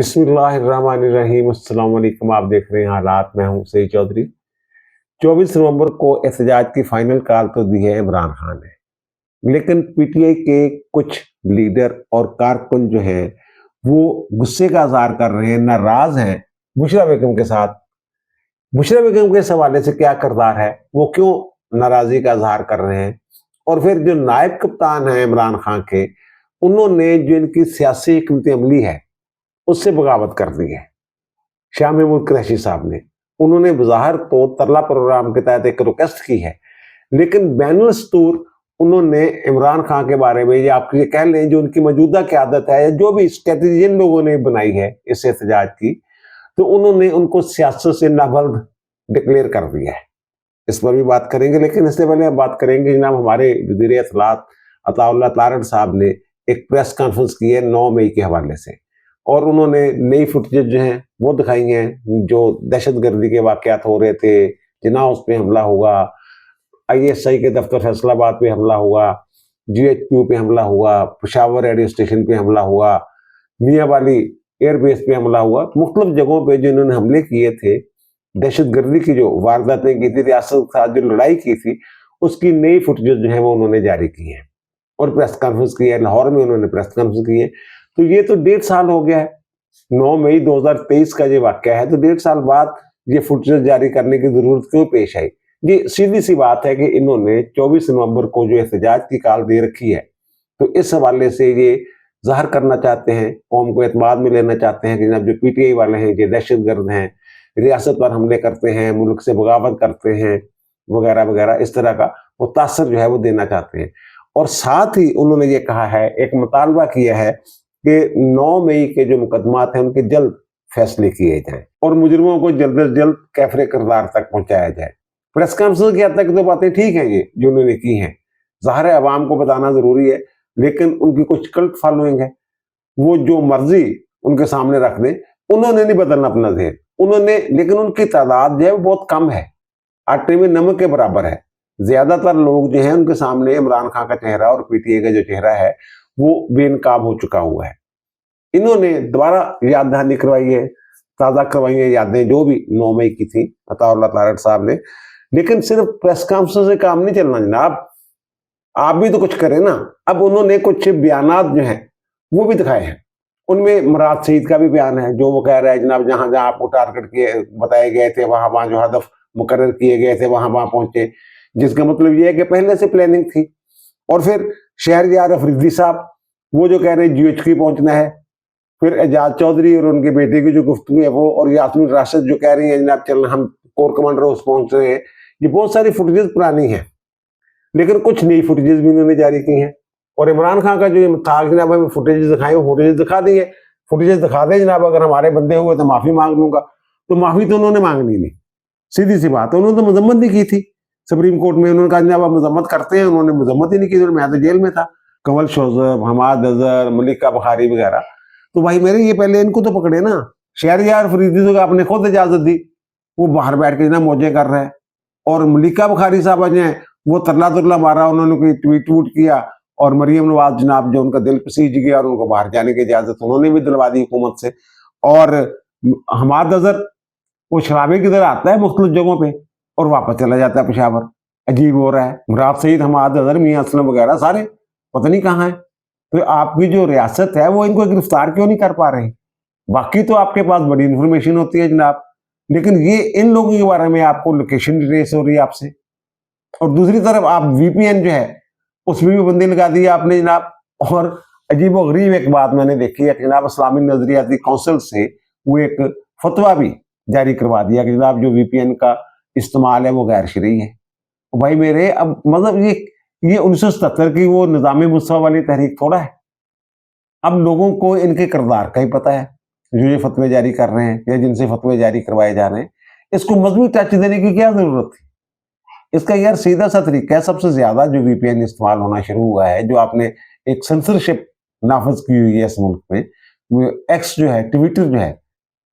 बिस्मिल्लाहिर्रहमानिर्रहीम। अस्सलाम वालेकुम। आप देख रहे हैं हालात। मैं हूं सईद चौधरी। 24 नवंबर को एहतजाज की फाइनल कॉल तो दी है इमरान खान ने, लेकिन पीटीआई के कुछ लीडर और कारकुन जो हैं वो गुस्से का इजहार कर रहे हैं, नाराज हैं बुशरा बेगम के साथ। बुशरा बेगम के इस हवाले से क्या किरदार है, वो क्यों नाराजगी का इजहार कर रहे हैं। और फिर जो नायब कप्तान है इमरान खान के, उन्होंने जो इनकी सियासी हिकमत अमली है उससे बगावत कर दी है। शाह महमूद कुरैशी साहब ने, उन्होंने बज़ाहिर तो तरला प्रोग्राम के तहत एक रिक्वेस्ट की है, लेकिन बैनुल सतूर उन्होंने इमरान खान के बारे में, या आप ये कह लें जो उनकी मौजूदा क़यादत है, या जो भी स्ट्रेटजी जिन लोगों ने बनाई है इस एहतजाज की, तो उन्होंने उनको सियासत से नाबल्द डिक्लेयर कर दिया है। इस पर भी बात करेंगे, लेकिन इससे पहले हम बात करेंगे जनाब हमारे वज़ीर इत्तलात अताउल्लाह तारड़ साहब ने एक प्रेस कॉन्फ्रेंस की है 9 मई के हवाले से, और उन्होंने नई फुटेज जो हैं वो दिखाई हैं। जो दहशतगर्दी के वाक़यात हो रहे थे, जिन्ना उस पे हमला हुआ, आईएसआई के दफ्तर फैसलाबाद पे हमला हुआ, जीएचक्यू पे हमला हुआ, पेशावर रेडियो स्टेशन पे हमला हुआ, मियांवाली एयरबेस पे हमला हुआ, मुख्तलिफ जगहों पे जो इन्होंने हमले किए थे, दहशतगर्दी की जो वारदातें की थी, रियासत के साथ जो लड़ाई की थी, उसकी नई फुटेज जो है वो उन्होंने जारी की है और प्रेस कॉन्फ्रेंस की है। लाहौर में उन्होंने प्रेस कॉन्फ्रेंस की है। तो ये तो 1.5 साल हो गया है, 9 मई 2023 का ये वाक़या है, तो 1.5 साल बाद ये फुटेज जारी करने की जरूरत क्यों पेश आई। ये सीधी सी बात है कि इन्होंने 24 नवंबर को जो एहतजाज की कॉल दे रखी है, तो इस हवाले से ये ज़ाहिर करना चाहते हैं, कौम को एतमाद में लेना चाहते हैं कि जनाब जो पीटीआई वाले हैं ये दहशतगर्द हैं, रियासत पर हमले करते हैं, मुल्क से बगावत करते हैं, वगैरह वगैरह, इस तरह का वो तासर जो है वो देना चाहते हैं। और साथ ही उन्होंने ये कहा है, एक मुतालबा किया है कि 9 मई के जो मुकदमात हैं उनके जल्द फैसले किए जाएं और मुजरिमों को जल्द से जल्द कैफरे किरदार तक पहुंचाया जाए। प्रेस कॉन्फ्रेंस की हद तक तो बातें ठीक हैं ये जो उन्होंने की हैं, ज़ाहिर है अवाम को बताना जरूरी है, लेकिन उनकी कुछ कल्ट फॉलोइंग है, वो जो मर्जी उनके सामने रख दें, उन्होंने नहीं बदलना अपना ज़हन, उन्होंने, लेकिन उनकी तादाद जो है वो बहुत कम है, आटे में नमक के बराबर है। ज्यादातर लोग जो हैं उनके सामने इमरान खान का चेहरा और पीटीआई का जो चेहरा है वो बेनकाब हो चुका हुआ है। इन्होंने दोबारा याद दहानी करवाई है, ताज़ा करवाई है यादें जो भी 9 मई की थी अताउल्लाह तारड़ साहब ने। लेकिन सिर्फ प्रेस कॉन्फ्रेंस से काम नहीं चलना जनाब, आप भी तो कुछ करें ना। अब उन्होंने कुछ बयानात जो हैं वो भी दिखाए हैं, उनमें मुराद सईद का भी बयान है जो वो कह रहा है जनाब जहां जहां आपको टारगेट किए बताए गए थे, वहां वहां जो हदफ मुकर्रर किए गए थे वहां वहां पहुंचे, जिसका मतलब ये है कि पहले से प्लानिंग थी। और फिर शहरयार अफरीदी साहब वो जो कह रहे हैं जीएचक्यू पहुंचना है, फिर एजाज चौधरी और उनके बेटे की जो गुफ्तगू है वो, और यास्मीन राशिद जो कह रही है जनाब चल हम कोर कमांडर हाउस पहुंच रहे हैं। ये बहुत सारी फुटेजेस पुरानी हैं, लेकिन कुछ नई फुटेजेस भी उन्होंने जारी की हैं। और इमरान खान का जो था जनाब हमें फुटेजेस दिखाएं, वो फुटेजेस दिखा दी है, फुटेजेस दिखा दें जनाब, अगर हमारे बंदे हुए तो माफी मांग लूंगा। तो माफी तो उन्होंने मांगनी नहीं, सीधी सी बात है, उन्होंने तो मजम्मत नहीं की थी सुप्रीम कोर्ट में। उन्होंने कहा जनाब आप मजम्मत करते हैं, उन्होंने मजम्मत ही नहीं की, मैं तो जेल में था। कंवल शोजब, हमाद अजहर, मलिका बुखारी वगैरह, तो भाई मेरे ये पहले इनको तो पकड़े ना। शहरयार फरीदी को आपने खुद इजाजत दी, वो बाहर बैठ के ना मौजे कर रहे हैं। और मलिका बुखारी साहब जो है वो तरला तुरला मारा, उन्होंने कोई ट्वीट वूट किया, और मरियम नवाज जनाब जो उनका दिल पसीज गया और उनको बाहर जाने की इजाजत उन्होंने भी दिलवा दी हुकूमत से। और हमाद अजहर वो शराबे की तरह आता है मुख्तलिफ जगहों पे और वापस चला जाता है पेशावर। अजीब हो रहा है। मुराद सईद, हमाद अजहर, मियां असलम वगैरह सारे पता नहीं कहाँ है। तो आपकी जो रियासत है वो इनको गिरफ्तार क्यों नहीं कर पा रहे। बाकी तो आपके पास बड़ी इंफॉर्मेशन होती है जनाब, लेकिन ये इन लोगों के बारे में आपको लोकेशन ट्रेस हो रही है आपसे। और दूसरी तरफ आप वीपीएन जो है उसमें भी बंदी लगा दी है आपने जनाब। और अजीब व गरीब एक बात मैंने देखी है जनाब, इस्लामी नजरियाती काउंसिल से वो एक फतवा भी जारी करवा दिया कि जनाब जो वीपीएन का इस्तेमाल है वो गैर शरई है। भाई मेरे, अब मतलब ये 1977 की वो निज़ाम मुस्तफा वाली तहरीक थोड़ा है। अब लोगों को इनके किरदार का ही पता है, जो ये फतवे जारी कर रहे हैं या जिनसे फतवे जारी करवाए जा रहे हैं, इसको मजबूती टच देने की क्या जरूरत थी। इसका यार सीधा सा तरीका है, सबसे ज्यादा जो वीपीएन इस्तेमाल होना शुरू हुआ है, जो आपने एक सेंसरशिप नाफज की हुई है इस मुल्क में, एक्स जो है, ट्विटर जो है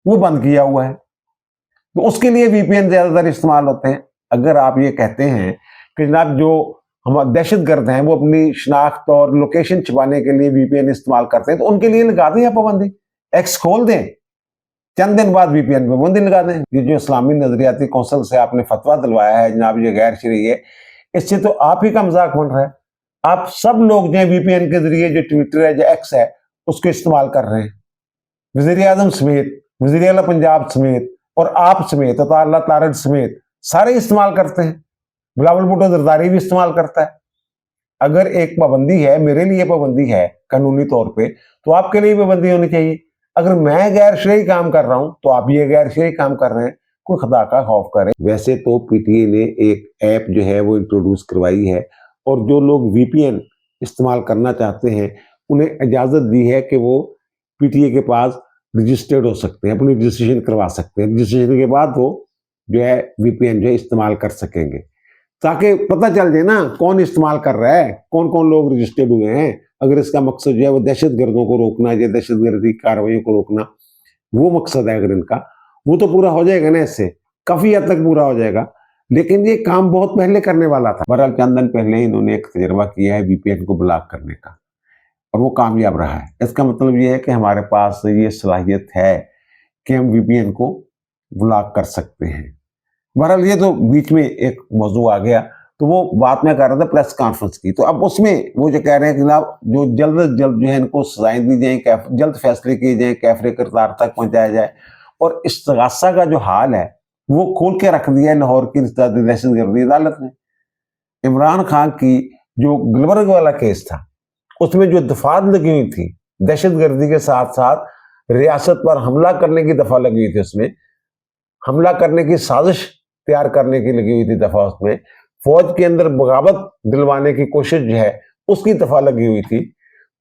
वो बंद किया हुआ है, तो उसके लिए वीपीएन ज्यादातर इस्तेमाल होते हैं। अगर आप ये कहते हैं कि जनाब जो हम दहशतगर्द हैं वो अपनी शनाख्त और लोकेशन छिपाने के लिए वीपीएन इस्तेमाल करते हैं, तो उनके लिए लगा दें पाबंदी एक्स खोल दें, चंद दिन बाद VPN पे बंदी लगा दें। ये जो इस्लामी नजरियाती कौंसिल से आपने फतवा दिलवाया है जनाब, ये गैर शरई है, इससे तो आप ही का मजाक बन रहा है। आप सब लोग जो VPN के जरिए जो ट्विटर है, जो एक्स है, उसको इस्तेमाल कर रहे हैं। वजीर आजम समेत, वजीर आला पंजाब समेत और आप समेत, अल्लाह तारड़ समेत सारे इस्तेमाल करते हैं। बिलावल भुट्टो जरदारी भी इस्तेमाल करता है। अगर एक पाबंदी है, मेरे लिए पाबंदी है कानूनी तौर पे, तो आपके लिए पाबंदी होनी चाहिए। अगर मैं गैर शरई काम कर रहा हूं तो आप ये गैर शरई काम कर रहे हैं, कोई खुदा का खौफ करें। वैसे तो PTI ने एक ऐप जो है वो इंट्रोड्यूस करवाई है और जो लोग VPN इस्तेमाल करना चाहते हैं उन्हें इजाजत दी है कि वो PTI के पास रजिस्टर्ड हो सकते हैं, अपनी रजिस्ट्रेशन करवा सकते हैं। रजिस्ट्रेशन के बाद वो जो है VPN जो है इस्तेमाल कर सकेंगे, ताकि पता चल जाए ना कौन इस्तेमाल कर रहा है, कौन कौन लोग रजिस्टर्ड हुए हैं। अगर इसका मकसद जो है वो दहशतगर्दों को रोकना या दहशतगर्दी कार्रवाइयों को रोकना, वो मकसद है अगर इनका, वो तो पूरा हो जाएगा ना, इससे काफी हद तक पूरा हो जाएगा। लेकिन ये काम बहुत पहले करने वाला था। बहरहाल चंद दिन पहले इन्होंने एक तजर्बा किया है VPN को ब्लॉक करने का और वो कामयाब रहा है। इसका मतलब ये है कि हमारे पास ये सलाहियत है कि हम VPN को ब्लॉक कर सकते हैं। बहरहाल ये तो बीच में एक मौजू आ गया, तो वो बात मैं कर रहा था प्रेस कॉन्फ्रेंस की। तो अब उसमें वो जो कह रहे हैं कि जनाब जो जल्द से जल्द जो है इनको सजाएं दी जाए, जल्द फैसले किए जाए, कैफरे किरदार तक पहुंचाया जाए। और इस्तगासा का जो हाल है वो खोल के रख दिया है लाहौर की दहशतगर्दी अदालत ने। इमरान खान की जो गुलबर्ग वाला केस था उसमें जो दफात लगी हुई थी, दहशतगर्दी के साथ साथ रियासत पर हमला करने की दफा लगी हुई थी, उसमें हमला करने की साजिश तैयार करने की लगी हुई थी दफा, उसमें फौज के अंदर बगावत दिलवाने की कोशिश जो है उसकी दफा लगी हुई थी।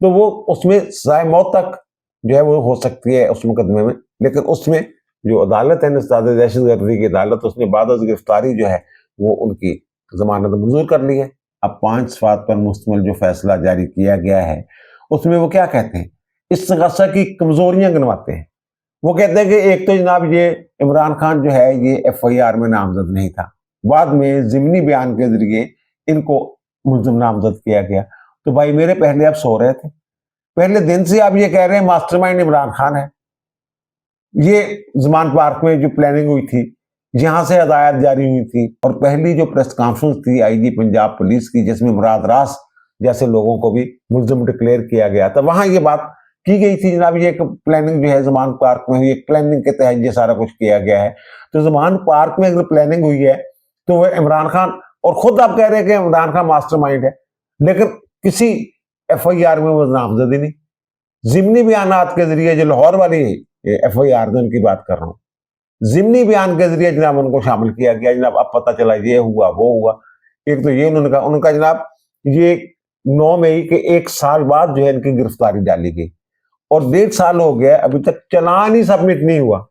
तो वो उसमें सजाए मौत तक जो है वो हो सकती है उस मुकदमे में। लेकिन उसमें जो अदालत है दहशतगर्दी की अदालत, उसने बाद गिरफ्तारी जो है वो उनकी जमानत मंजूर कर ली है। अब 5 सवाल पर मुश्तमिल जो फैसला जारी किया गया है उसमें वो क्या कहते हैं, इस्तगासा की कमजोरियां गिनवाते हैं। वो कहते हैं कि एक तो जनाब ये इमरान खान जो है ये FIR में नामजद नहीं था, बाद में जिमनी बयान के जरिए इनको मुल्जिम नामजद किया गया। तो भाई मेरे पहले आप सो रहे थे, पहले दिन से आप ये कह रहे हैं मास्टरमाइंड इमरान खान है। ये जमान पार्क में जो प्लानिंग हुई थी, यहां से हदायत जारी हुई थी और पहली जो प्रेस कॉन्फ्रेंस थी IG पंजाब पुलिस की, जिसमें मुराद रास जैसे लोगों को भी मुल्जिम डिक्लेयर किया गया था, वहां ये बात की गई थी जनाब ये एक प्लानिंग जो है जमान पार्क में हुई, एक प्लानिंग के तहत ये सारा कुछ किया गया है। तो जमान पार्क में अगर प्लानिंग हुई है तो वह इमरान खान, और खुद आप कह रहे हैं कि इमरान खान मास्टरमाइंड है, लेकिन किसी FIR में वो नामजद ही नहीं। जिमनी बयानात के जरिए जो लाहौर वाली FIR में उनकी बात कर रहा हूँ, जिमनी बयान के जरिए जनाब उनको शामिल किया गया। जनाब अब पता चला ये हुआ वो हुआ। एक तो ये उन्होंने कहा, उनका जनाब ये 9 मई के 1 साल बाद जो है इनकी गिरफ्तारी डाली गई और 1.5 साल हो गया अभी तक चालान ही सबमिट नहीं हुआ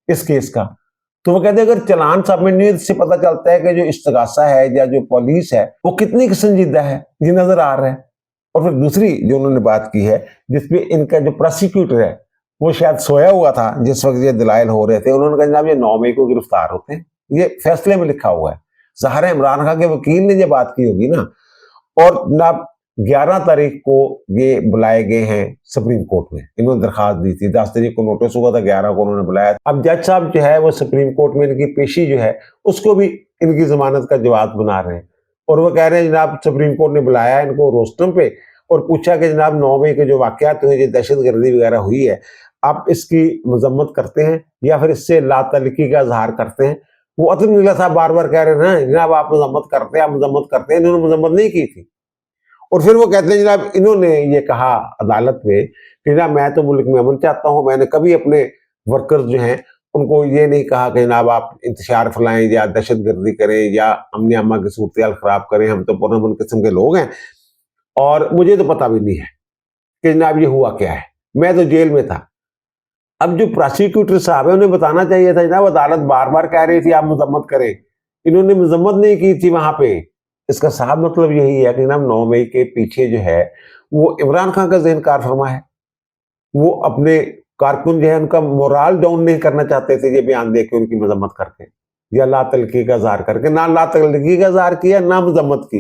इस केस का। तो वो कहते हैं अगर चालान सबमिट नहीं हुआ, इससे पता चलता है कि जो इस्तगासा है या जो पुलिस है वो कितनी संजीदा है, ये नजर आ रहा है। और फिर दूसरी जो उन्होंने बात की है, जिसपे इनका जो प्रोसिक्यूटर है वो शायद सोया हुआ था जिस वक्त ये दलाइल हो रहे थे, उन्होंने कहा जनाब ये 9 मई को गिरफ्तार होते हैं, ये फैसले में लिखा हुआ है। ज़ाहिर है इमरान खान के वकील ने ये बात की होगी ना। और जनाब 11 तारीख को ये बुलाए गए हैं सुप्रीम कोर्ट में, इन्होंने दरखास्त दी थी, 10 तारीख को नोटिस हुआ था, 11 को उन्होंने बुलाया। अब जज साहब जो है वो सुप्रीम कोर्ट में इनकी पेशी जो है उसको भी इनकी जमानत का जवाब बना रहे हैं। और वो कह रहे हैं जनाब सुप्रीम कोर्ट ने बुलाया इनको रोस्टम पे और पूछा कि जनाब 9 मई के जो वाकयात हुए, जो दहशतगर्दी वगैरह हुई है, आप इसकी मजम्मत करते हैं या फिर इससे लातल्लुकी का इजहार करते हैं। वो अतुल नीला साहब बार बार कह रहे हैं जनाब आप मजम्मत करते हैं, आप मजम्मत करते हैं। इन्होंने मजम्मत नहीं की थी। और फिर वो कहते हैं जनाब इन्होंने ये कहा अदालत में कि जनाब मैं तो मुल्क में अमन चाहता हूं, मैंने कभी अपने वर्कर्स जो हैं उनको ये नहीं कहा कि जनाब आप इंतशार फैलाएं या दहशतगर्दी करें या अमन अमा की सूरत खराब करें, हम तो पुरअमन किस्म के लोग हैं और मुझे तो पता भी नहीं है कि जनाब ये हुआ क्या है, मैं तो जेल में था। अब जो प्रोसिक्यूटर साहब है उन्हें बताना चाहिए था जनाब अदालत बार बार कह रही थी आप मजम्मत करें, इन्होंने मजम्मत नहीं की थी वहां पे। इसका साफ मतलब यही है कि जनाब 9 मई के पीछे जो है वो इमरान खान का ज़हन कार फरमा है। वो अपने कारकुन जो है उनका मोराल डाउन नहीं करना चाहते थे ये बयान दे के उनकी मजम्मत करके या लातल्लुकी का इजहार करके, ना लातल्लुकी का इजहार किया ना मजम्मत की।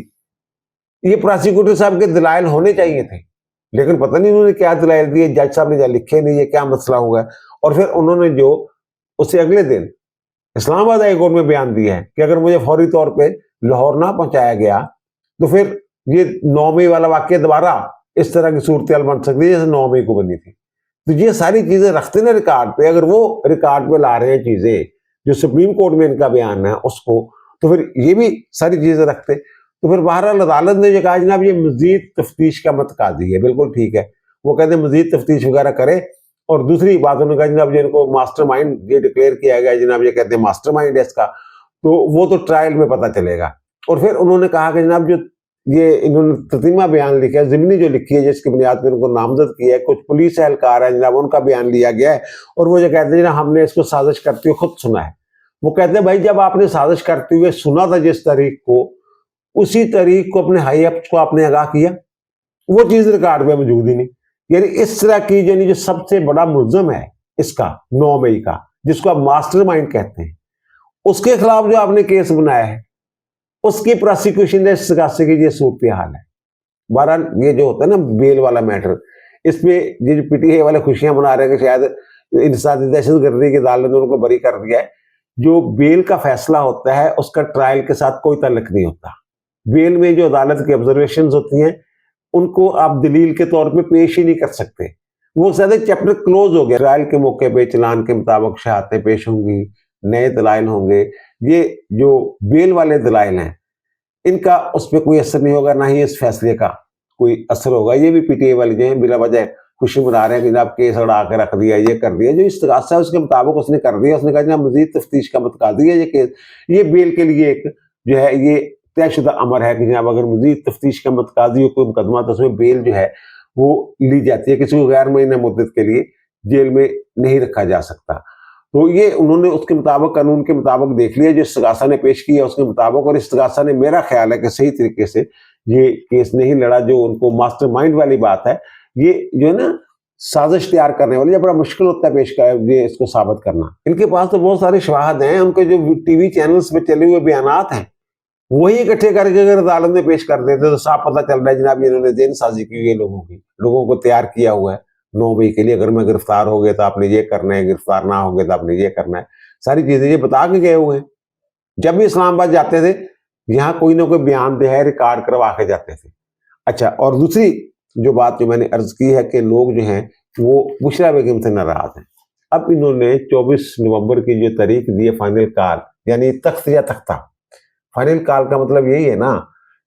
ये प्रोसिक्यूटर साहब के दलाइल होने चाहिए थे लेकिन पता नहीं उन्होंने क्या दलाइल दिए, जज साहब ने लिखे नहीं है, क्या मसला हुआ। और फिर उन्होंने जो उससे अगले दिन इस्लामाबाद हाई कोर्ट में बयान दिया है कि अगर मुझे फौरी तौर पे लाहौर ना पहुंचाया गया तो फिर ये 9 मई वाला वाक्य दोबारा इस तरह की सूरत बन सकती है जैसे 9 मई को बनी थी। तो ये सारी चीजें रखते ना रिकॉर्ड पे, अगर वो रिकॉर्ड पे ला रहे हैं चीजें जो सुप्रीम कोर्ट में इनका बयान है उसको, तो फिर ये भी सारी चीजें रखते। तो फिर बहरहाल अदालत ने जो कहा जनाब ये मजीद तफ्तीश का मतकाजी है, बिल्कुल ठीक है, वो कहते हैं मजीद तफ्तीश वगैरह करे। और दूसरी बात उन्होंने कहा जनाब जिनको मास्टरमाइंड ये डिक्लेयर किया गया जनाब, ये कहते हैं मास्टरमाइंड है इसका, तो वो तो ट्रायल में पता चलेगा। और फिर उन्होंने कहा कि जनाब जो ये इन्होंने ततीमा बयान लिखा है, ज़िमनी जो लिखी है जिसकी बुनियाद पर उनको नामजद किया है, कुछ पुलिस एहलकार है जनाब उनका बयान लिया गया है। और वो जो कहते हैं ना हमने इसको साजिश करते हुए खुद सुना है। वो कहते हैं भाई जब आपने साजिश करते हुए सुना था जिस तारीख को, उसी तारीख को अपने हाई अप्स को आपने आगाह किया, वो चीज रिकॉर्ड में मौजूद ही नहीं। यानी इस तरह की यानी जो सबसे बड़ा मुलजम है इसका 9 मई का, जिसको आप मास्टरमाइंड कहते हैं, उसके खिलाफ जो आपने केस बनाया है उसकी प्रोसिक्यूशन इस्तगासे की ये सूरत हाल है। बहरहाल ये जो होता है ना बेल वाला मैटर, इसमें ये जो पीटीआई वाले खुशियां मना रहे हैं कि शायद इंसानी दहशतगर्दी की अदालत ने उनको बरी कर दिया है। जो बेल का फैसला होता है उसका ट्रायल के साथ कोई ताल्लुक नहीं होता। बेल में जो अदालत की ऑब्जर्वेशन होती हैं उनको आप दलील के तौर पे पेश ही नहीं कर सकते, वो ज्यादा चैप्टर क्लोज हो गया। ट्रायल के मौके पे चलान के मुताबिक शहादतें पेश होंगी, नए दलाइल होंगे। ये जो बेल वाले दलाइल हैं इनका उस पर कोई असर नहीं होगा, ना ही इस फैसले का कोई असर होगा। ये भी पीटीआई वाले जो है बिला वजह खुशी मना रहे हैं कि जनाब केस अड़ा के रख दिया, ये कर दिया। जो इस्तगासा है उसके मुताबिक उसने कर दिया, उसने कहा जनाब मजीद तफ्तीश का मतकाजी है ये केस। ये बेल के लिए एक जो है ये तयशुदा अमर है कि जनाब अगर मजीद तफ्तीश का मतकाजी हो कोई मुकदमा तो उसमें बेल जो है वो ली जाती है, किसी को गैर महीना मुद्दत के लिए जेल में नहीं रखा जा सकता। तो ये उन्होंने उसके मुताबिक कानून के मुताबिक देख लिया जो इस्तगासा ने पेश किया उसके मुताबिक। और इस्तगासा ने मेरा ख्याल है कि सही तरीके से ये केस नहीं लड़ा। जो उनको मास्टरमाइंड वाली बात है, ये जो है ना साजिश तैयार करने वाली, बड़ा मुश्किल होता है पेश कर ये इसको साबित करना। इनके पास तो बहुत सारे शवाहद हैं, उनके जो टीवी चैनल्स पे चले हुए बयानात हैं वही इकट्ठे करके अगर अदालत में पेश कर देते तो साफ पता चल रहा है जनाब इन्होंने जेल साजी की है लोगों की, लोगों को तैयार किया हुआ है 9 मई के लिए। अगर मैं गिरफ्तार हो गया तो आपने ये करना है, गिरफ्तार ना हो गया तो आपने ये करना है, सारी चीजें ये बता के गए हुए हैं। जब भी इस्लामाबाद जाते थे यहाँ कोई ना कोई बयान जो है रिकॉर्ड करवा के जाते थे। अच्छा, और दूसरी जो बात जो मैंने अर्ज की है कि लोग जो हैं वो बुशरा बेगम से नाराज हैं। अब इन्होंने 24 नवंबर की जो तारीख दी है फाइनल कॉल, यानी तख्त या तख्ता, फाइनल कॉल का मतलब यही है ना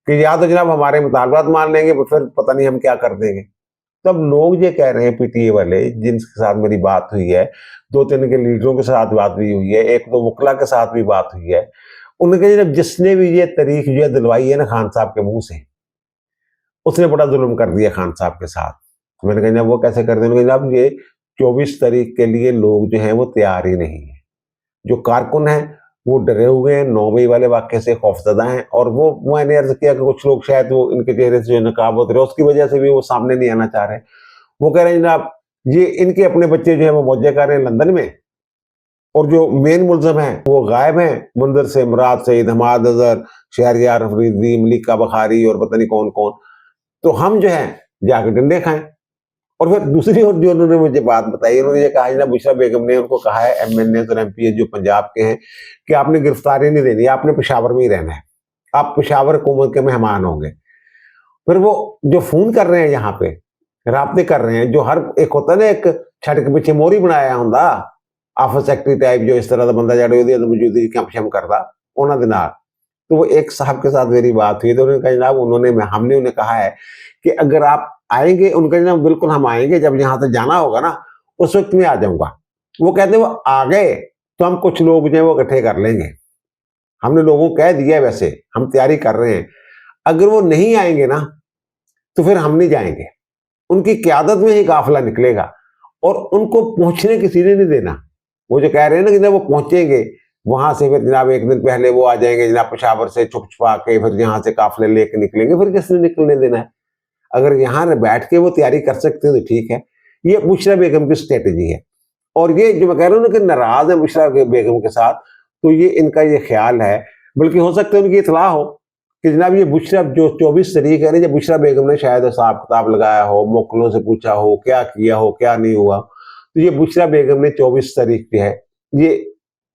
कि या तो जनाब हमारे मुतालबात मान लेंगे फिर पता नहीं हम क्या कर देंगे। तब लोग ये कह रहे हैं पीटीए वाले जिनके साथ मेरी बात हुई है, 2-3 के लीडरों के साथ बात भी हुई है, 1-2 वकला के साथ भी बात हुई है, उनके जनाब जिसने भी ये तारीख जो है दिलवाई है ना खान साहब के मुंह से, उसने बड़ा जुल्म कर दिया खान साहब के साथ। मैंने कहा जनाब वो कैसे कर देंगे, जनाब ये 24 तारीख के लिए लोग जो हैं वो तैयार ही नहीं है। जो कारकुन है वो डरे हुए हैं, 9 मई वाले वाक्य से खौफजदा हैं। और वो मैंने अर्ज किया कि कुछ लोग शायद वो इनके चेहरे से जो नकाब होते रहे उसकी वजह से भी वो सामने नहीं आना चाह रहे। वो कह रहे हैं जनाब ये इनके अपने बच्चे जो है वो मौजे कर रहे हैं लंदन में, और जो मेन मुलजम है वो गायब हैं, मंदिर से इमरात सईद, हमाद अजहर, शहरयार अफरीदी, मलिका बखारी और पता नहीं कौन कौन। तो हम जो है जाके डंडे खाएं। और फिर दूसरी ओर जो उन्होंने मुझे बात बताई, उन्होंने ये कहा ना बुशरा बेगम ने उनको कहा है एमएनए और एमपी जो पंजाब के हैं कि आपने गिरफ्तारी नहीं देनी, आपने पेशावर में ही रहना है, आप पेशावर हुकूमत के मेहमान होंगे। फिर वो जो फोन कर रहे हैं यहाँ पे राब्ते कर रहे हैं, जो हर एक होता है ना एक छड़ के पीछे मोरी बनाया होंदा आफिस सेक्रेटरी टाइप, जो इस तरह का बंदा जड़ ਉਹਦੀ मौजूदगी कैंपशम करता उन्होंने दे नाल। तो वो एक साहब के साथ मेरी बात हुई तो उन्होंने कहा जनाब हमने उन्हें कहा है कि अगर आप आएंगे, उनका जनाब बिल्कुल हम आएंगे, जब यहाँ से जाना होगा ना उस वक्त में आ जाऊंगा। वो कहते हैं वो आ गए तो हम कुछ लोग जो है वो इकट्ठे कर लेंगे, हमने लोगों को कह दिया है, वैसे हम तैयारी कर रहे हैं। अगर वो नहीं आएंगे ना तो फिर हम नहीं जाएंगे, उनकी क्यादत में ही काफिला निकलेगा और उनको पहुंचने किसी ने नहीं देना। वो जो कह रहे हैं ना कि जब वो पहुंचेंगे वहां से फिर जनाब एक दिन पहले वो आ जाएंगे जनाब पेशावर से छुप छुपा के, फिर यहाँ से काफिले लेके निकलेंगे, फिर किसने निकलने देना है। अगर यहाँ बैठ के वो तैयारी कर सकते हैं तो ठीक है। ये बुशरा बेगम की स्ट्रेटेजी है। और ये जो मैं कह रहा हूँ ना कि नाराज है बुशरा बेगम के साथ, तो ये इनका ये ख्याल है, बल्कि हो सकता है उनकी इतला हो कि जनाब ये बुशरा जो 24 तारीख है ना, जब बुशरा बेगम ने शायद हिसाब किताब लगाया हो, मोकलों से पूछा हो क्या किया हो क्या नहीं हुआ, तो ये बुशरा बेगम ने 24 तारीख जो है ये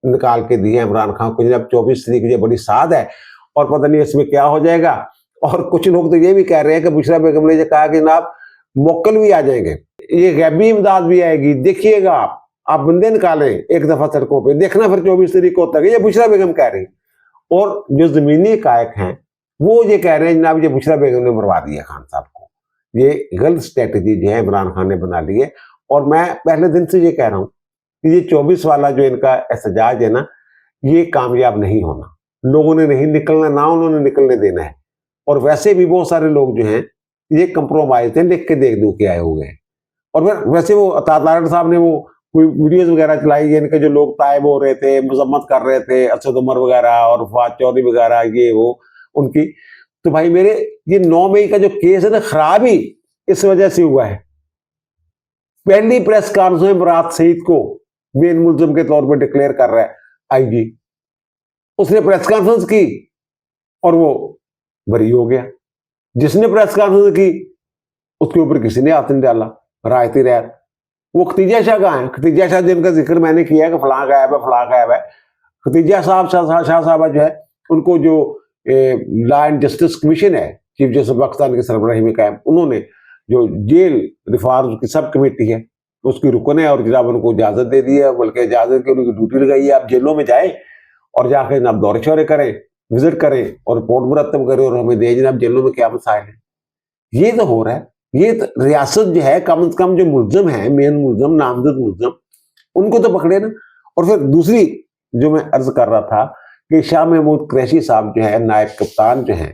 निकाल के दी है इमरान खान को। जब 24 तारीख ये बड़ी साद है और पता नहीं इसमें क्या हो जाएगा। और कुछ लोग तो ये भी कह रहे हैं कि बुशरा बेगम ने कहा कि जनाब मोकल भी आ जाएंगे, ये गैबी इमदाद भी आएगी, देखिएगा आप बंदे निकालें एक दफा सड़कों पे, देखना फिर 24 तारीख को होता है। ये बुशरा बेगम कह रही। और जो जमीनी कायक हैं वो ये कह रहे हैं जनाब ये बुशरा बेगम ने मरवा दिया खान साहब को। ये गलत स्ट्रेटेजी जो है इमरान खान ने बना ली है। और मैं पहले दिन से ये कह रहा हूं कि ये 24 वाला जो इनका एहतजाज है ना, ये कामयाब नहीं होना। लोगों ने नहीं निकलना, ना उन्होंने निकलने देना है। और वैसे भी बहुत सारे लोग जो हैं ये कंप्रोमाइज थे, लिख के देख दू के आए हुए हैं। और फिर वैसे वो तारड़ साहब ने वो कोई वीडियोस वगैरह चलाई है इनके, जो लोग तायब हो रहे थे, मजम्मत कर रहे थे, असद उमर वगैरह और फवाद चौधरी वगैरह, ये वो उनकी। तो भाई मेरे, ये 9 मई का जो केस है ना, खराब ही इस वजह से हुआ है। पहली प्रेस कॉन्फ्रेंस में मुराद सईद को मेन मुल्जिम के तौर पर डिक्लेयर कर रहा है आईजी, उसने प्रेस कॉन्फ्रेंस की और वो बरी हो गया। जिसने प्रेस कॉन्फ्रेंस की उसके ऊपर किसी ने हाथ नहीं डाला, रायती रैत। वो खतीजा शाह कहाँ है? खतीजा शाह जिनका जिक्र मैंने किया है कि फलां गायब है, फलां गायब है। खतीजा साहब शाह साहबा जो है, उनको जो लॉ एंड जस्टिस कमीशन है, चीफ जस्टिस पाकिस्तान के सरबराही में कायम, उन्होंने जो जेल रिफॉर्म की सब कमेटी है उसकी रुकन है, और जनाब उनको इजाजत दे दी है, बल्कि इजाजत की उनकी ड्यूटी लगाई है। आप जेलों में जाए और जाके जनाब दौरे शौरे करें, विजिट करें और रिपोर्ट मुरतब करें और हमें दे जनाब जेलों में क्या मसाइल है। ये तो हो रहा है। ये तो रियासत जो है, कम से कम जो मुल्जिम है, मेन मुल्जिम, नामजद मुल्जिम, उनको तो पकड़े ना। और फिर दूसरी जो मैं अर्ज कर रहा था कि शाह महमूद कुरैशी साहब जो है, नायब कप्तान जो है,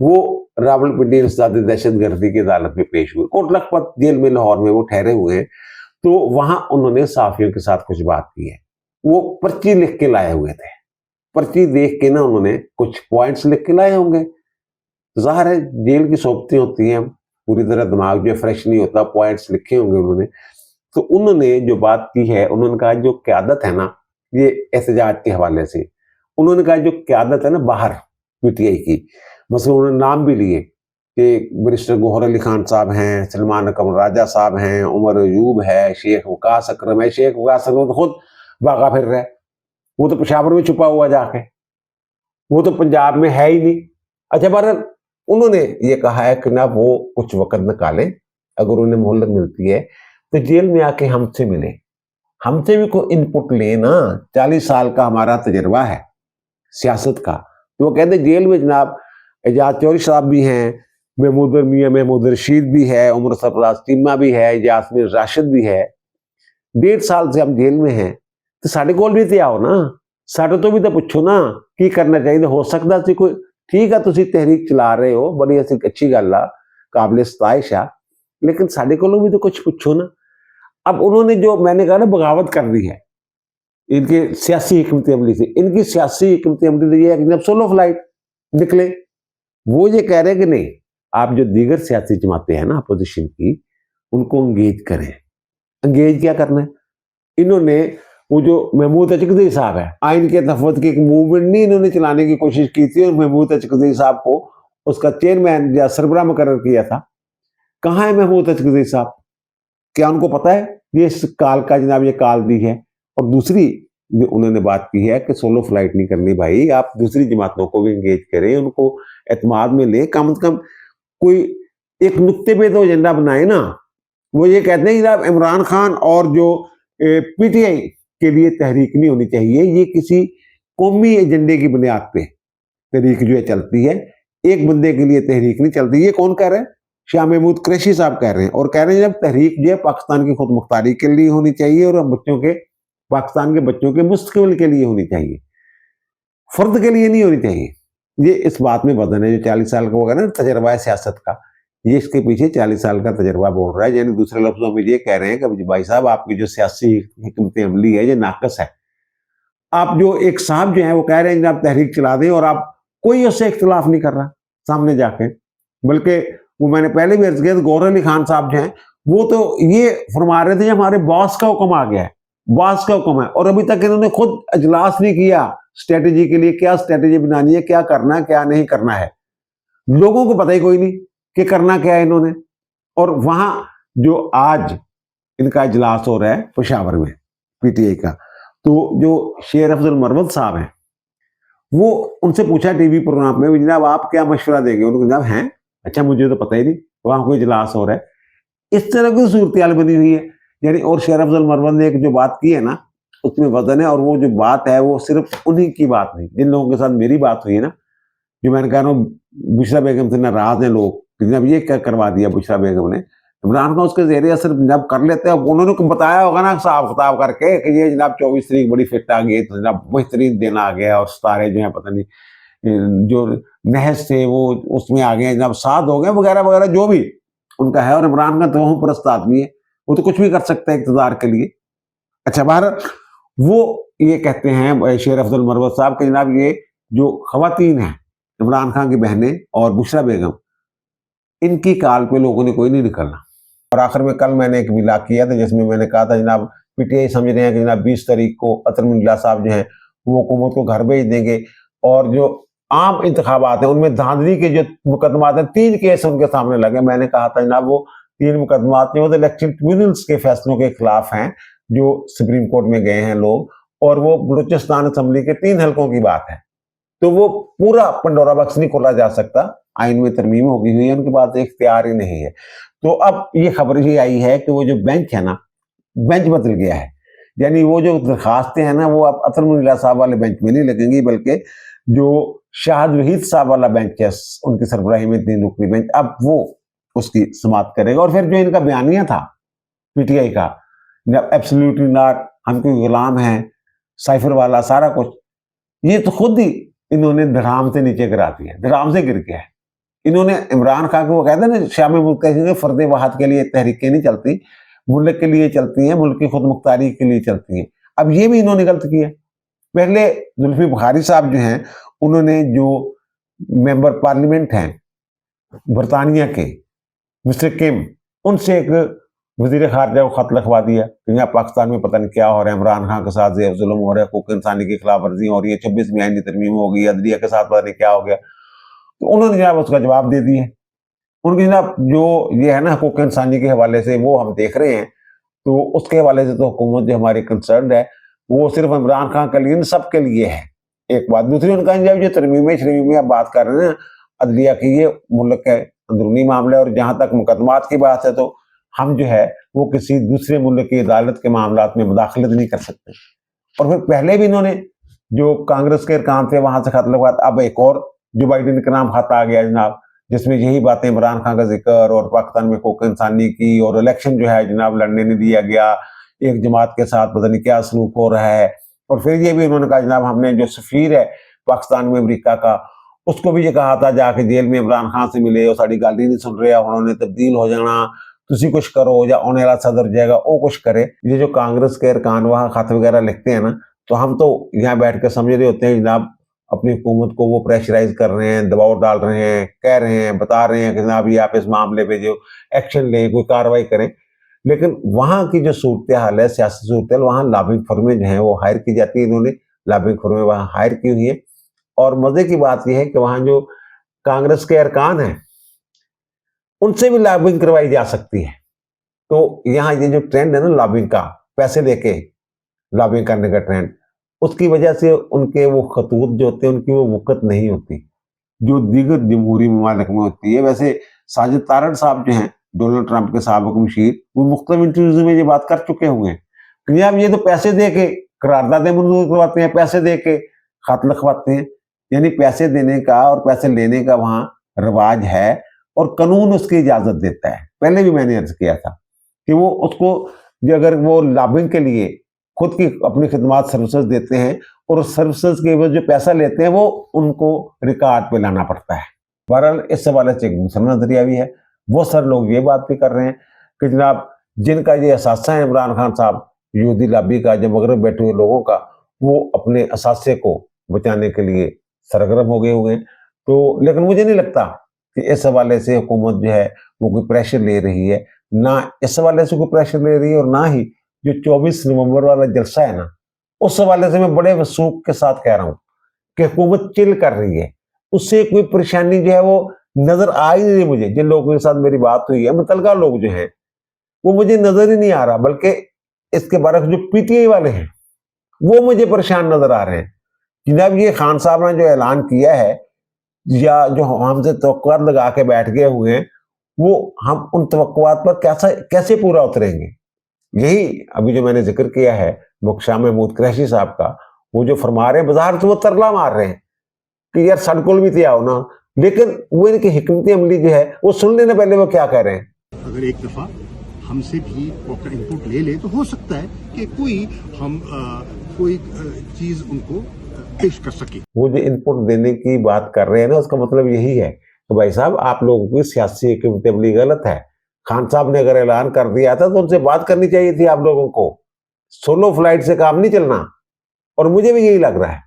वो रावलपिंडी इंसदाद दहशतगर्दी की अदालत में पेश हुए। कोट लखपत जेल में लाहौर में वो ठहरे हुए हैं। तो वहां उन्होंने साफियों के साथ कुछ बात की है। वो पर्ची लिख के लाए हुए थे। पर्ची देख के ना उन्होंने कुछ पॉइंट्स लिख के लाए होंगे। जाहिर है जेल की सोबतें होती हैं, पूरी तरह दिमाग जो फ्रेश नहीं होता, पॉइंट्स लिखे होंगे उन्होंने। तो उन्होंने जो बात की है, उन्होंने कहा जो क़यादत है ना, ये एहतजाज के हवाले से उन्होंने कहा जो क़यादत है ना बाहर पीटीआई की, मतलब उन्होंने नाम भी लिए कि बैरिस्टर गौहर अली खान साहब हैं, सलमान अकमल राजा साहब हैं, उमर अयूब है, शेख वकास अकरम है। शेख वकास अकरम तो खुद भागा फिर रहा है, वो तो पेशावर में छुपा हुआ जाके, वो तो पंजाब में है ही नहीं। अच्छा, बहरहाल उन्होंने ये कहा है कि ना वो कुछ वक्त निकालें, अगर उन्हें मोहलत मिलती है तो जेल में आके हमसे मिले, हमसे भी कोई इनपुट ले ना। 40 साल का हमारा तजर्बा है सियासत का। तो वो कहते जेल में जनाब एजाज चौधरी साहब भी हैं, महमूद मियाँ महमूद रशीद भी है, उमर सरफराज चीमा भी है, यास्मीन राशिद भी है। 1.5 साल से हम जेल में हैं, तो साढ़े कोल भी तो आओ ना, साढ़े तो भी तो पूछो ना की करना चाहिए। हो सकता सी कोई, ठीक है तुसी तहरीक चला रहे हो, बड़ी अच्छी गल आ, काबिल सताइश आ, लेकिन साढ़े को भी तो कुछ पूछो ना। अब उन्होंने जो मैंने कहा ना बगावत कर दी है इनके सियासी हिकमत अमली से। इनकी सियासी हिकमत अमली ये है कि जब सोलो फ्लाइट निकले, वो ये कह रहे हैं कि नहीं, आप जो दीगर सियासी जमातें हैं ना अपोजिशन की, उनको एंगेज करें। एंगेज क्या करना है? इन्होंने वो जो महमूद अचकज़ई साहब है, आइन के तहफ़्फ़ुज़ की एक मूवमेंट नहीं इन्होंने चलाने की कोशिश की थी, और महमूद अचकज़ई साहब को उसका चेयरमैन या सरबराह मुकर्रर किया था। कहाँ है महमूद अचकज़ई साहब? क्या उनको पता है ये इस काल का जनाब ये काल दी है? और दूसरी जो उन्होंने बात की है कि सोलो फ्लाइट नहीं करनी भाई, आप दूसरी जमातों को भी एंगेज करें, उनको एतमाद में लें, कम से कम कोई एक नुक्ते पे तो एजेंडा बनाए ना। वो ये कहते हैं कि जनाब इमरान खान और जो पीटीआई के लिए तहरीक नहीं होनी चाहिए, ये किसी कौमी एजेंडे की बुनियाद पे तहरीक जो है चलती है, एक बंदे के लिए तहरीक नहीं चलती। ये कौन कह रहा है? शाह महमूद कुरैशी साहब कह रहे हैं। और कह रहे हैं जब तहरीक जो है पाकिस्तान की खुद मुख्तारी के लिए होनी चाहिए और बच्चों के, पाकिस्तान के बच्चों के मुस्तकबिल के लिए होनी चाहिए, फर्द के लिए नहीं होनी चाहिए। ये इस बात में वजन है जो 40 साल का होगा ना तजर्बा है सियासत का, ये इसके पीछे 40 साल का तजर्बा बोल रहा है। यानी दूसरे लफ्जों में ये कह रहे हैं कि भाई साहब आपकी जो सियासी हिकमत अमली है ये नाकस है। आप जो एक साहब जो है वो कह रहे हैं कि आप तहरीक चला दें और आप कोई उससे इख्तिलाफ नहीं कर रहा सामने जाके, बल्कि वो मैंने पहले भी अर्ज किया, गौहर अली खान साहब जो हैं वो तो ये फरमा रहे थे हमारे बॉस का हुक्म आ गया है, बास का हुक्म है, और अभी तक इन्होंने खुद इजलास नहीं किया स्ट्रेटेजी के लिए, क्या स्ट्रेटेजी बनानी है, क्या करना है, क्या नहीं करना है। लोगों को पता ही कोई नहीं कि करना क्या है इन्होंने। और वहां जो आज इनका इजलास हो रहा है पेशावर में पीटीआई का, तो जो शेर अफजल मरवत साहब हैं, वो उनसे पूछा टीवी प्रोग्राम में, जनाब आप क्या मशवरा देंगे? उन्होंने जनाब हैं, अच्छा मुझे तो पता ही नहीं, वहां कोई इजलास हो रहा है। इस तरह की सूरत बनी हुई है। यानी और शेर अफजल मरवत ने एक जो बात की है ना, उसमें वजन है, और वो जो बात है वो सिर्फ उन्हीं की बात नहीं, जिन लोगों के साथ मेरी बात हुई है ना, जो मैंने कहा ना बुशरा बेगम से नाराज हैं लोग, जब ये क्या करवा दिया बुशरा बेगम ने, इमरान खान उसके ज़रिए असर जब कर लेते हैं, उन्होंने बताया होगा ना साफ किताब करके कि ये जनाब 24 तारीख बड़ी फिट आ गई, तो जनाब बेहतरीन दिन आ गया, और सितारे जो है पता नहीं जो नहज थे वो उसमें आ गए, जनाब साथ हो गए वगैरह वगैरह जो भी उनका है। और इमरान खान तमाम परस्त आदमी है, वो तो कुछ भी कर सकता है इक़्तिदार के लिए। अच्छा बाहर वो ये कहते हैं शेर अफजल मरवत साहब के जनाब ये जो खवातीन हैं इमरान खान की बहनें और बुशरा बेगम, इनकी काल पे लोगों ने कोई नहीं निकलना। और आखिर में कल मैंने एक मिला किया था जिसमें मैंने कहा था जनाब पीटीआई समझ रहे हैं कि जनाब 20 तारीख को अतर मुल्ला साहब जो हैं वो हुकूमत को घर भेज देंगे, और जो आम इंतखाबात हैं उनमें धांधली के जो मुकदमात हैं 3 केस उनके सामने लगे। मैंने कहा था जनाब वो 3 मुकदमात जो इलेक्शन ट्रिब्यूनल्स के फैसलों के खिलाफ हैं, जो सुप्रीम कोर्ट में गए हैं लोग, और वो बलूचिस्तान असम्बली के 3 हलकों की बात है। तो वो पूरा पंडोरा बॉक्स नहीं खोला जा सकता, आइन में तरमीम होगी हुई है, उनके पास इख्तियार ही नहीं है। तो अब ये खबर ये आई है कि वो जो बेंच है ना, बेंच बदल गया है। यानी वो जो दरखास्तें हैं ना वो अब अतर मुल्ला साहब वाले बेंच में नहीं लगेंगी, बल्कि जो शाहद वहीद साहब वाला बेंच है उनकी सरबराही में 3 रुकनी बेंच, अब वो उसकी समाअत करेगा। और फिर जो इनका बयानिया था पीटीआई का, एब्सोल्युटली नॉट, हम कोई गुलाम हैं, साइफर वाला सारा कुछ, ये तो खुद ही इन्होंने धड़ाम से नीचे गिरा दिया, धड़ाम से गिर गया है। इन्होंने इमरान खान को, वो कहते हैं ना शाम मुल्क फर्द वहाद के लिए तहरीकें नहीं चलती, मुल्क के लिए चलती हैं, मुल्क की खुद मुख्तारी के लिए चलती हैं। अब ये भी इन्होंने गलत किया। पहले जुल्फी बुखारी साहब जो हैं उन्होंने जो मेंबर पार्लियामेंट हैं बरतानिया के मिस्टर किम, उनसे एक वजीर खारजा को खत लिखवा दिया कि यहाँ पाकिस्तान में पता नहीं क्या हो रहा है, इमरान खान के साथ जुल्म हो रहा है, हुकूक इंसानी की खिलाफ वर्जी हो रही है, 26वीं आईनी तरमीम हो गई, अदलिया के साथ पता नहीं क्या हो गया। तो उन्होंने जनाब उसका जवाब दे दिए। उनकी जनाब जो ये है ना हुकूक इंसानी के हवाले से वो हम देख रहे हैं, तो उसके हवाले से तो हुकूमत जो हमारी कंसर्न है वो सिर्फ इमरान खान के लिए, सबके लिए है। एक बात। दूसरी उनका जब जो तरमीमें शरीमें आप बात कर रहे हैं अदलिया की, ये मुल्क के अंदरूनी मामले, और जहाँ तक मुकदमात की बात है तो हम जो है वो किसी दूसरे मुल्क की अदालत के मामलात में मुदाखलत नहीं कर सकते। और फिर पहले भी इन्होंने जो कांग्रेस के अरकान थे वहां से खत लगवा, अब एक और जो बाइडेन के नाम खत आ गया जनाब, जिसमें यही बातें इमरान खान का जिक्र और पाकिस्तान में हुकूक इंसानी की, और इलेक्शन जो है जनाब लड़ने नहीं दिया गया, एक जमात के साथ पता नहीं क्या सलूक हो रहा है। और फिर ये भी उन्होंने कहा जनाब हमने जो सफीर है पाकिस्तान में अमरीका का, उसको भी ये कहा था जाके जेल में इमरान खान से मिले, और साड़ी गल ही नहीं सुन रहे, उन्होंने तब्दील हो जाना, तुसी कुछ करो, या आने वाला सदर जाएगा वो कुछ करे। ये जो कांग्रेस के अरकान वहाँ खत वगैरह लिखते हैं ना, तो हम तो यहाँ बैठ कर समझ रहे होते हैं जनाब अपनी हुकूमत को वो प्रेशराइज कर रहे हैं, दबाव डाल रहे हैं, कह रहे हैं, बता रहे हैं कि जनाब ये आप इस मामले पे जो एक्शन लें, कोई कार्रवाई करें। लेकिन वहाँ की जो सूरत हाल है, सियासी सूरत हाल, वहाँ लॉबिंग फर्में जो हैं वो हायर की जाती है, इन्होंने लॉबिंग फर्में वहाँ हायर की हुई है। और मजे की बात यह है कि वहाँ जो कांग्रेस के अरकान हैं उनसे भी लॉबिंग करवाई जा सकती है। तो यहाँ ये जो ट्रेंड है ना लॉबिंग का, पैसे देके लॉबिंग करने का ट्रेंड, उसकी वजह से उनके वो खतूत जो होते हैं उनकी वो वक़्त नहीं होती जो दीगर जमहूरी ममालिक में होती है। वैसे साजिद तारड़ साहब जो हैं डोनाल्ड ट्रंप के साबिक मुशीर, वो मुख्तलिफ इंटरव्यूज में ये बात कर चुके हुए हैं कि आप ये तो पैसे दे के करारदादें मंजूर करवाते हैं, पैसे दे के खत लिखवाते हैं। यानी पैसे देने का और पैसे लेने का वहाँ रिवाज है, और कानून उसकी इजाजत देता है। पहले भी मैंने अर्ज किया था कि वो उसको जो अगर वो लॉबिंग के लिए खुद की अपनी खिदमात सर्विसेज देते हैं, और उस सर्विसेज के जो पैसा लेते हैं वो उनको रिकॉर्ड पे लाना पड़ता है। बहरहाल इस हवाले से एक दूसरा नजरिया भी है। बहुत सारे लोग ये बात भी कर रहे हैं कि जनाब जिनका ये असासा है इमरान खान साहब, यहूदी लॉबी का, जो मगरब बैठे हुए लोगों का, वो अपने असासे को बचाने के लिए सरगर्म हो गए हुए हैं। तो लेकिन मुझे नहीं लगता कि इस हवाले से हुकूमत जो है वो कोई प्रेशर ले रही है, ना इस हवाले से कोई प्रेशर ले रही है, और ना ही जो 24 नवंबर वाला जलसा है ना, उस हवाले से मैं बड़े वसूख के साथ कह रहा हूं कि हुकूमत चिल कर रही है, उससे कोई परेशानी जो है वो नजर आ ही नहीं मुझे। जिन लोगों के साथ मेरी बात हुई है, मुतलका लोग जो हैं, वो मुझे नजर ही नहीं आ रहा, बल्कि इसके बारे जो पीटीआई वाले हैं वो मुझे परेशान नजर आ रहे हैं। जनाब, ये खान साहब ने जो ऐलान किया है या जो हमसे तवक्कुआत लगा के बैठ गए हुए हैं, वो हम उन तवक्कुआत पर कैसे पूरा उतरेंगे। यही अभी जो मैंने जिक्र किया है मुख्तार महमूद कुरैशी साहब का, वो जो फरमा रहे हैं, बाजार तो वो तरला मार रहे हैं कि यार सड़कों भी तो आओ ना, लेकिन वो इनकी हिकमत अमली जो है वो सुन लेने पहले वो क्या कह रहे हैं। अगर एक दफा हमसे भी प्रॉपर इनपुट ले ले तो हो सकता है कि कोई चीज उनको पेश कर सके। वो जो इनपुट देने की बात कर रहे हैं ना, उसका मतलब यही है तो भाई साहब, आप लोगों की सियासी हिकमत अमली गलत है। खान साहब ने अगर ऐलान कर दिया था तो उनसे बात करनी चाहिए थी आप लोगों को। सोलो फ्लाइट से काम नहीं चलना, और मुझे भी यही लग रहा है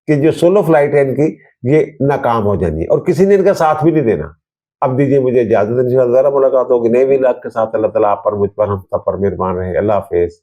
कि जो सोलो फ्लाइट है इनकी, ये नाकाम हो जानी है और किसी ने इनका साथ भी नहीं देना। अब दीजिए मुझे इजाजत, इंशाअल्लाह मुलाकात होगी नए व्लॉग के साथ। अल्लाह ताला आप पर, मुझ पर, हम सब पर मेहरबान रहे। अल्लाह हाफिज।